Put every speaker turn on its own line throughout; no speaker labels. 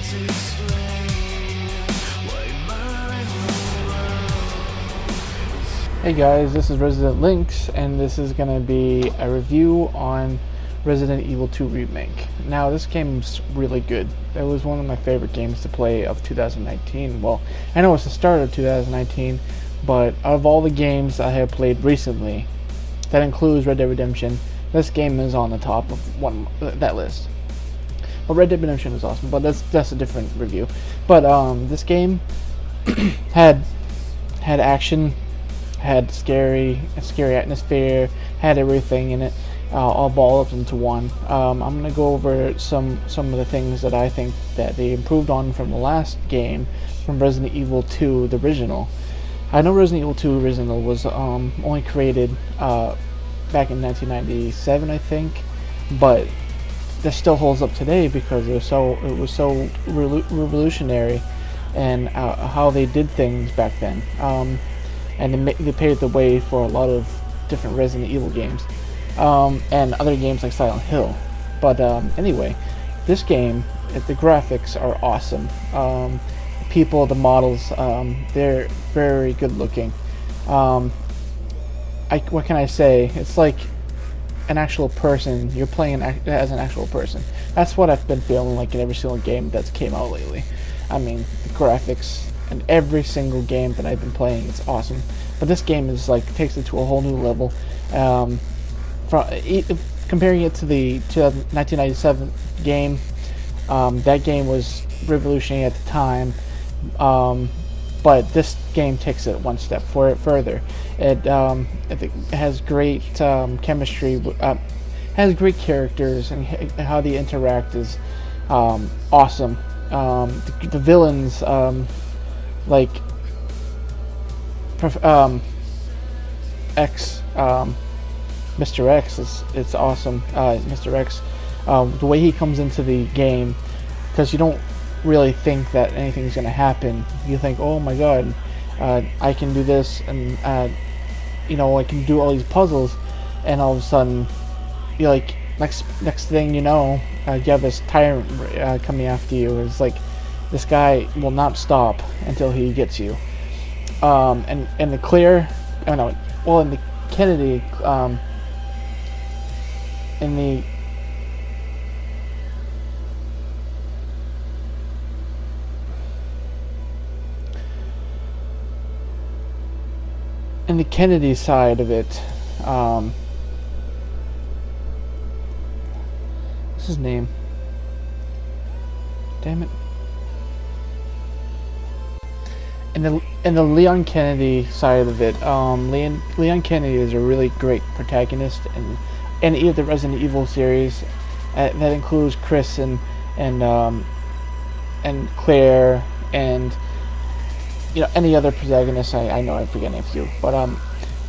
Hey guys, this is Resident Links, and this is going to be a review on Resident Evil 2 Remake. Now, this game's really good. It was one of my favorite games to play of 2019. Well, I know it's the start of 2019, but of all the games I have played recently, that includes Red Dead Redemption, this game is on the top of that list. Well, Red Dead Redemption is awesome, but that's a different review. But this game had action, had scary atmosphere, had everything in it, all balled up into one. I'm gonna go over some of the things that I think that they improved on from the last game, from Resident Evil 2, the original. I know Resident Evil 2 original was only created back in 1997, I think, but that still holds up today because it was so revolutionary and how they did things back then. And they paved the way for a lot of different Resident Evil games, and other games like Silent Hill. But anyway, this game, the graphics are awesome. The models, they're very good looking. What can I say? It's like an actual person. You're playing as an actual person. That's what I've been feeling like in every single game that's came out lately. I mean, the graphics and every single game that I've been playing, it's awesome. But this game is like takes it to a whole new level. Comparing it to the 1997 game, that game was revolutionary at the time. But this game takes it one step further. It has great chemistry, has great characters, and how they interact is awesome. The villains, like Mr. X, it's awesome. Mr. X, the way he comes into the game, because you don't really think that anything's going to happen. You think, oh my god, I can do this, and I can do all these puzzles, and all of a sudden, you're like, next thing you know, you have this tyrant coming after you. It's like, this guy will not stop until he gets you. And the Claire, in the Kennedy, in the Kennedy side of it, what's his name? Damn it. In the Leon Kennedy side of it, Leon Kennedy is a really great protagonist in any of the Resident Evil series. That includes Chris and Claire, and any other protagonist. I know I'm forgetting a few, but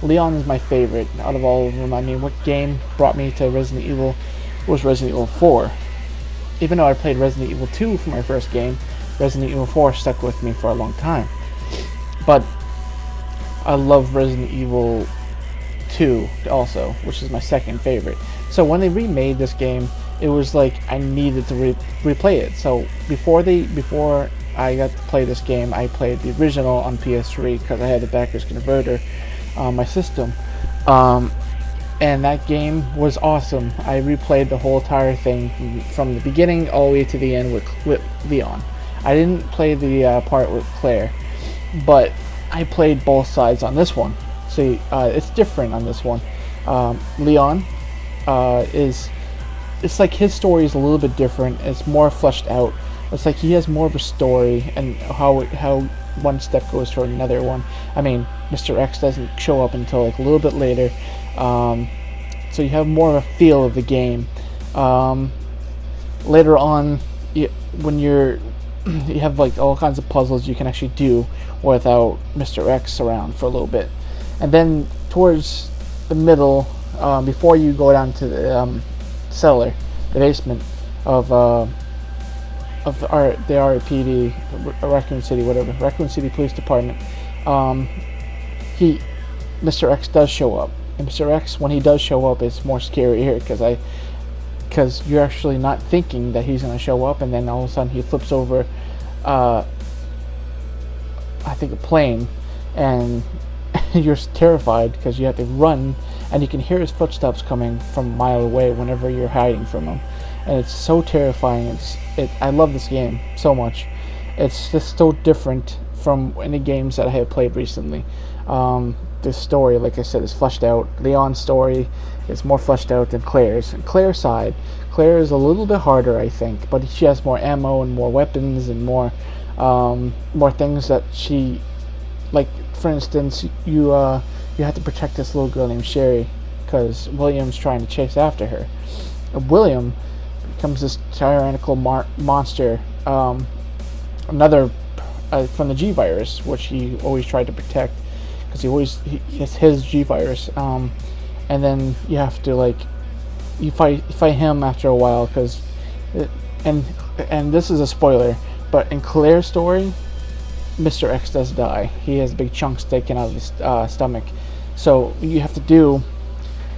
Leon is my favorite out of all of them. I mean, what game brought me to Resident Evil was Resident Evil 4. Even though I played Resident Evil 2 for my first game, Resident Evil 4 stuck with me for a long time. But I love Resident Evil 2 also, which is my second favorite. So when they remade this game, it was like I needed to replay it. So before I got to play this game, I played the original on PS3 because I had the backwards converter on my system. And that game was awesome. I replayed the whole entire thing from the beginning all the way to the end with Leon. I didn't play the part with Claire, but I played both sides on this one. See, it's different on this one. Leon it's like his story is a little bit different. It's more fleshed out. It's like he has more of a story, and how one step goes toward another one. I mean, Mr. X doesn't show up until like a little bit later, so you have more of a feel of the game. Later on, when you have like all kinds of puzzles you can actually do without Mr. X around for a little bit, and then towards the middle, before you go down to the cellar, the basement of the RPD, Raccoon City, whatever, Raccoon City Police Department, Mr. X does show up. And Mr. X, when he does show up, it's more scary here because because you're actually not thinking that he's going to show up, and then all of a sudden he flips over, I think, a plane, and you're terrified because you have to run, and you can hear his footsteps coming from a mile away whenever you're hiding from him, and it's so terrifying. I love this game so much. It's just so different from any games that I have played recently. The story, like I said, is fleshed out. Leon's story is more fleshed out than Claire's. And Claire's side, Claire is a little bit harder, I think, but she has more ammo and more weapons and more things that she, like, for instance, you have to protect this little girl named Sherry because William's trying to chase after her. William becomes this tyrannical monster, another from the G virus, which he always tried to protect because it's his G virus. And then you have to, like, you fight him after a while because, and this is a spoiler, but in Claire's story, Mr. X does die. He has big chunks taken out of his stomach. So what you have to do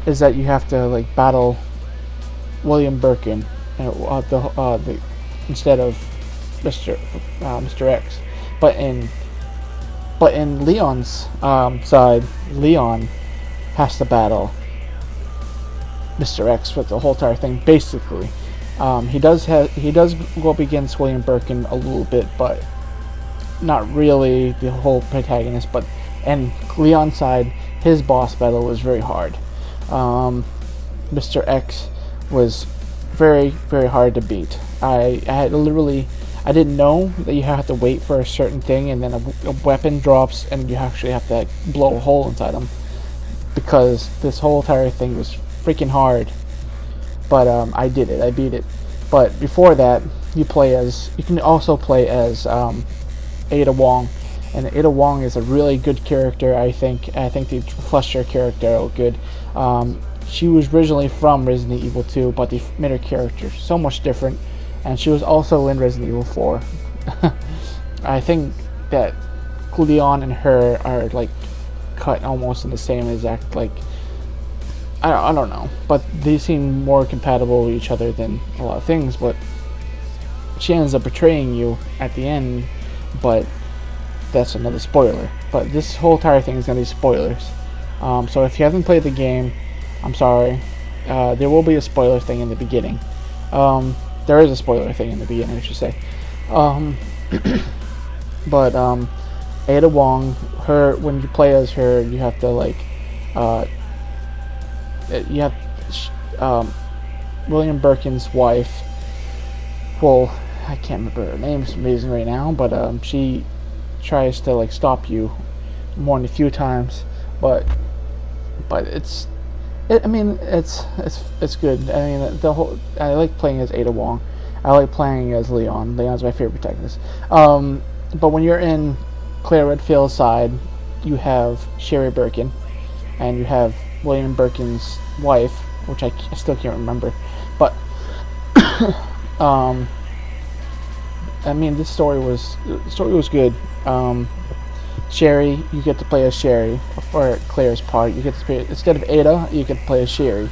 is that you have to, like, battle William Birkin instead of Mr. X. But in Leon's side, Leon has to battle Mr. X with the whole entire thing. Basically, he does go up against William Birkin a little bit, but not really the whole protagonist. But and Leon's side, his boss battle was very hard. Mr. X was very, very hard to beat. I didn't know that you have to wait for a certain thing, and then a weapon drops, and you actually have to, like, blow a hole inside them, because this whole entire thing was freaking hard. But I did it. I beat it. But before that, you can also play as Ada Wong, and Ada Wong is a really good character. I think they fleshed her character out good. She was originally from Resident Evil 2, but they made her character so much different. And she was also in Resident Evil 4. I think that Leon and her are, like, cut almost in the same exact, like, I don't know, but they seem more compatible with each other than a lot of things. But she ends up betraying you at the end, but that's another spoiler. But this whole entire thing is going to be spoilers. So if you haven't played the game, I'm sorry. There will be a spoiler thing in the beginning. There is a spoiler thing in the beginning, I should say. But Ada Wong, when you play as her, you have to, like, William Birkin's wife. Well, I can't remember her name for some reason right now, but she tries to, like, stop you more than a few times, but it's good. I mean, I like playing as Ada Wong. I like playing as Leon. Leon's my favorite protagonist. But when you're in Claire Redfield's side, you have Sherry Birkin, and you have William Birkin's wife, which I still can't remember. But I mean, the story was good. Sherry, you get to play as Sherry for Claire's part. You get to play, instead of Ada, you get to play as Sherry.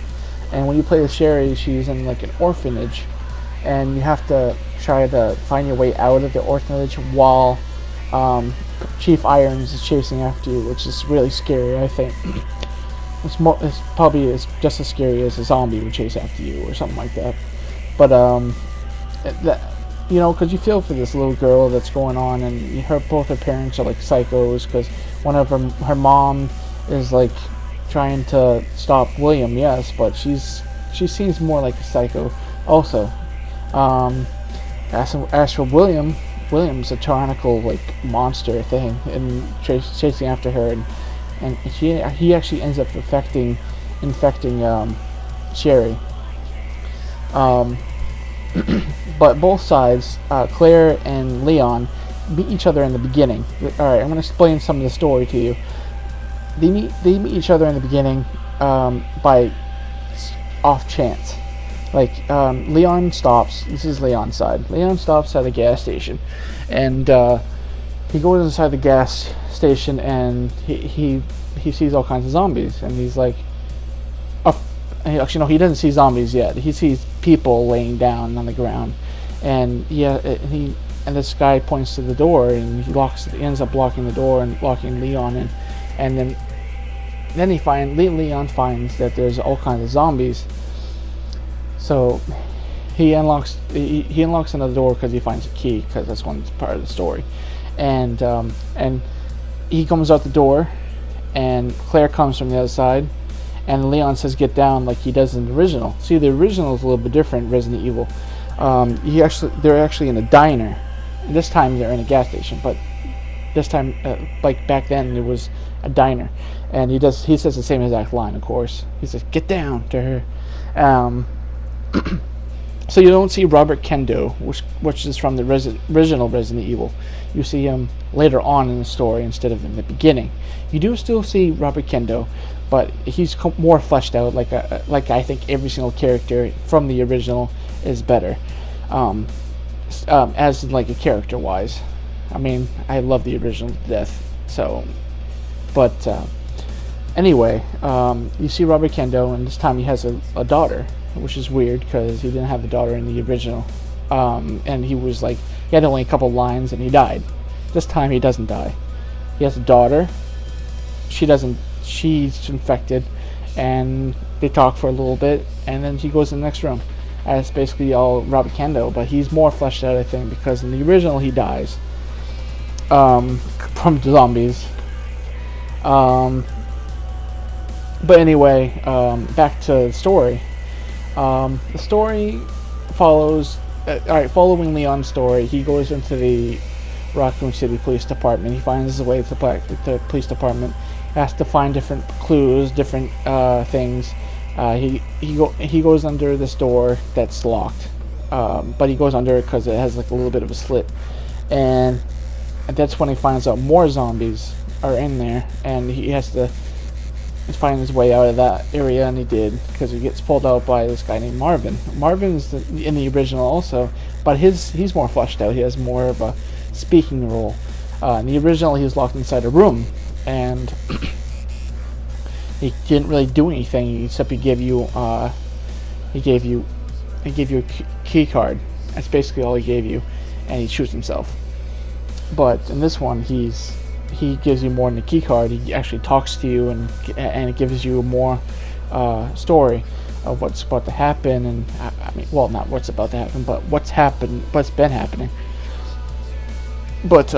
And when you play as Sherry, she's in, like, an orphanage, and you have to try to find your way out of the orphanage while Chief Irons is chasing after you, which is really scary. I think it's probably just as scary as a zombie would chase after you or something like that. But because you feel for this little girl that's going on, and both her parents are, like, psychos, because one of her mom is, like, trying to stop William, yes, but she seems more like a psycho also. As for William's a tyrannical, like, monster thing, and chasing after her, and he actually ends up infecting Sherry. But both sides, Claire and Leon, meet each other in the beginning. Alright, I'm going to explain some of the story to you. They meet each other in the beginning by off chance. Like, Leon stops. This is Leon's side. Leon stops at a gas station, and he goes inside the gas station, and he sees all kinds of zombies, and he's like, actually no, he doesn't see zombies yet. He sees people laying down on the ground, and this guy points to the door, and he ends up locking the door and locking Leon in, and then Leon finds that there's all kinds of zombies. So he unlocks another door because he finds a key, because that's one part of the story, and he comes out the door, and Claire comes from the other side, and Leon says get down like he does in the original. See, the original is a little bit different, Resident Evil. They're actually in a diner. This time they're in a gas station, but this time, like back then, it was a diner, and he says the same exact line. Of course, he says get down to her. So you don't see Robert Kendo, which is from the original Resident Evil. You see him later on in the story instead of in the beginning. You do still see Robert Kendo, but he's more fleshed out. Like I think every single character from the original is better, as like a character wise. I mean, I love the original to death. So, but anyway, you see Robert Kendo, and this time he has a daughter, which is weird because he didn't have the daughter in the original. And he had only a couple lines and he died. This time he doesn't die. He has a daughter. She's infected, and they talk for a little bit, and then he goes in the next room. That's basically all Robert Kendo, but he's more fleshed out, I think, because in the original he dies from zombies. But anyway, back to the story. The story follows, following Leon's story, he goes into the Raccoon City Police Department. He finds his way to the police department, has to find different clues, different things. He goes under this door that's locked, but he goes under it because it has like a little bit of a slit, and that's when he finds out more zombies are in there, and he has to find his way out of that area, and he did, because he gets pulled out by this guy named Marvin. Marvin's in the original also, but he's more fleshed out. He has more of a speaking role. In the original, he was locked inside a room, and he didn't really do anything except he gave you a key card. That's basically all he gave you, and he shoots himself. But in this one, he gives you more than a key card. He actually talks to you, and it gives you more story of what's about to happen, and I mean, well, not what's about to happen, but what's been happening. But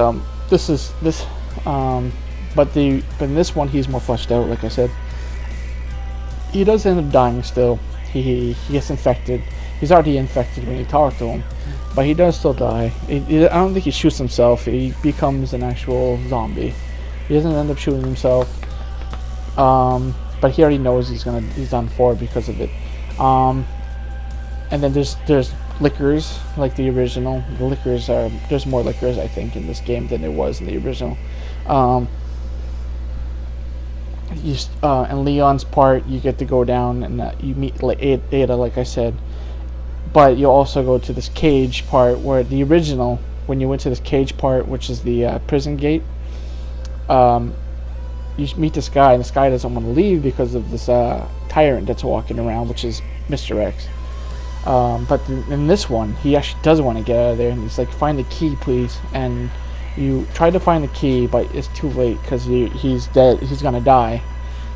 but in this one, he's more fleshed out. Like I said, he does end up dying still. He gets infected. He's already infected when you talk to him, but he does still die. I don't think he shoots himself. He becomes an actual zombie. He doesn't end up shooting himself, but he already knows he's done for because of it. And then there's liquors like the original. There's more liquors, I think, in this game than there was in the original. In Leon's part, you get to go down and you meet Ada, like I said. But you also go to this cage part where the original, when you went to this cage part, which is the prison gate, you meet this guy, and this guy doesn't want to leave because of this tyrant that's walking around, which is Mr. X. But in this one, he actually does want to get out of there, and he's like, find the key, please. And you try to find the key, but it's too late because he's dead. He's going to die.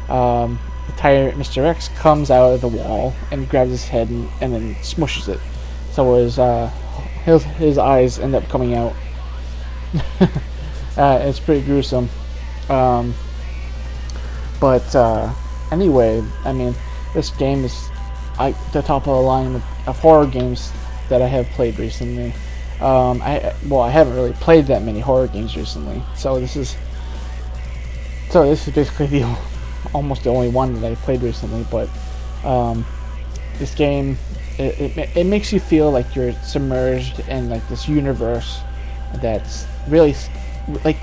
The tyrant, Mr. X, comes out of the wall and grabs his head and then smushes it. So his eyes end up coming out. It's pretty gruesome. But anyway, I mean, this game is the top of the line of horror games that I have played recently. I haven't really played that many horror games recently, so this is basically almost the only one that I played recently. But this game, it makes you feel like you're submerged in like this universe that's really like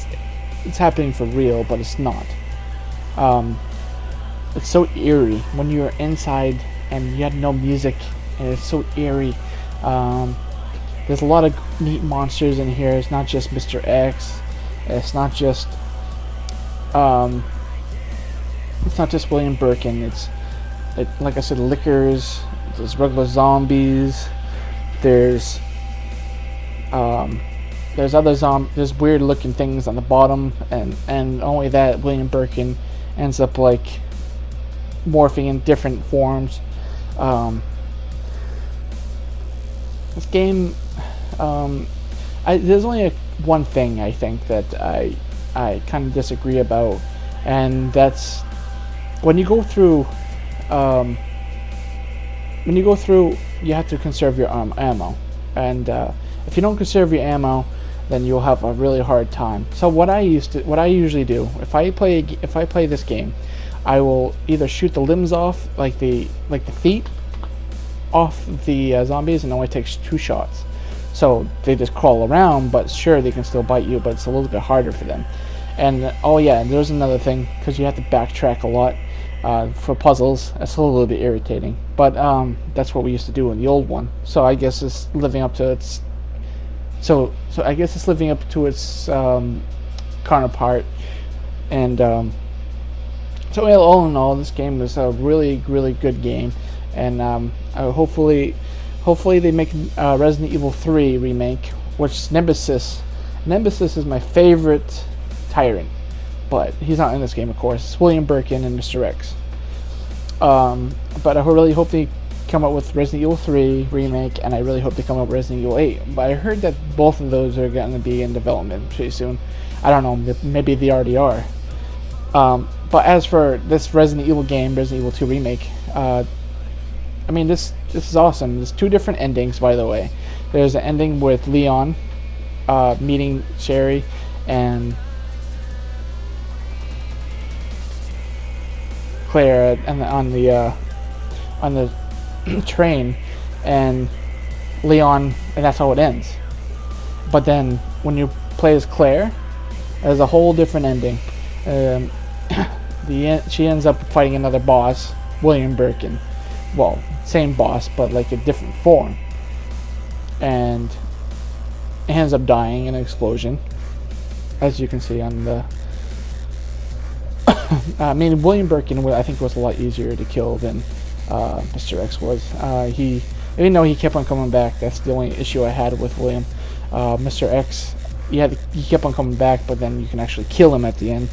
it's happening for real, but it's not. It's so eerie when you're inside and you have no music, and it's so eerie. There's a lot of neat monsters in here. It's not just Mr. X. It's not just William Birkin. Like I said, liquors. There's regular zombies. There's there's weird looking things on the bottom, and only that, William Birkin ends up like morphing in different forms. This game, there's only one thing I think that I kind of disagree about, and that's when you go through. You have to conserve your ammo, and if you don't conserve your ammo, then you'll have a really hard time. So what I usually do, if I play this game, I will either shoot the limbs off, like the feet off the zombies, and it only takes 2 shots. So they just crawl around, but sure, they can still bite you, but it's a little bit harder for them. And oh yeah, and there's another thing, because you have to backtrack a lot for puzzles. That's a little bit irritating, but that's what we used to do in the old one. So I guess it's living up to its. So I guess it's living up to its counterpart, and so all in all, this game is a really, really good game, and hopefully they make Resident Evil 3 remake, which is Nemesis. Nemesis is my favorite tyrant, but he's not in this game, of course. It's William Birkin and Mr. X. But I really hope they come up with Resident Evil 3 remake, and I really hope they come up with Resident Evil 8. But I heard that both of those are going to be in development pretty soon. I don't know, maybe they already are. But as for this Resident Evil game, Resident Evil 2 remake, I mean, this is awesome. There's 2 different endings, by the way. There's an ending with Leon meeting Sherry and Claire on the train, and Leon, and that's how it ends. But then when you play as Claire, there's a whole different ending. She ends up fighting another boss, William Birkin. Well, same boss, but like a different form, and he ends up dying in an explosion, as you can see on the. I mean, William Birkin, I think, was a lot easier to kill than Mr. X was. Even though he kept on coming back, that's the only issue I had with William. Mr. X, he kept on coming back, but then you can actually kill him at the end.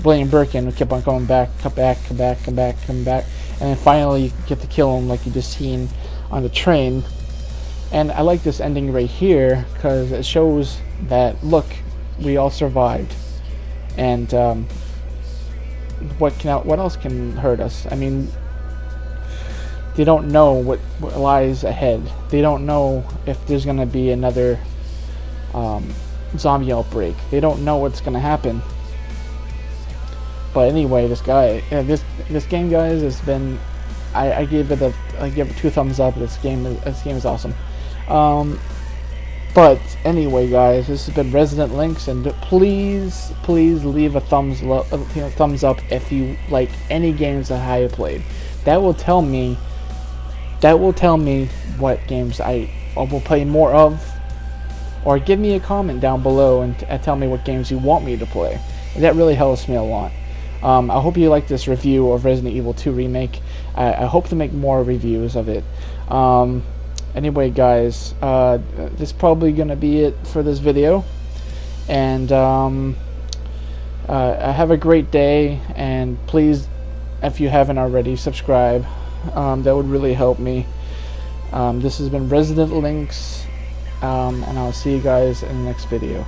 William Birkin kept on coming back, come back, and then finally you get to kill him, like you just seen on the train. And I like this ending right here because it shows that, look, we all survived, and what else can hurt us? I mean, they don't know what lies ahead. They don't know if there's going to be another zombie outbreak. They don't know what's going to happen. But anyway, this game, guys, has been. I give it 2 thumbs up. This game is awesome. But anyway, guys, this has been Resident Links, and please leave a thumbs up if you like any games that I have played. That will tell me what games I will play more of, or give me a comment down below and tell me what games you want me to play. That really helps me a lot. I hope you like this review of Resident Evil 2 Remake. I hope to make more reviews of it. Anyway, guys, this is probably going to be it for this video. And have a great day. And please, if you haven't already, subscribe. That would really help me. This has been Resident Links. And I'll see you guys in the next video.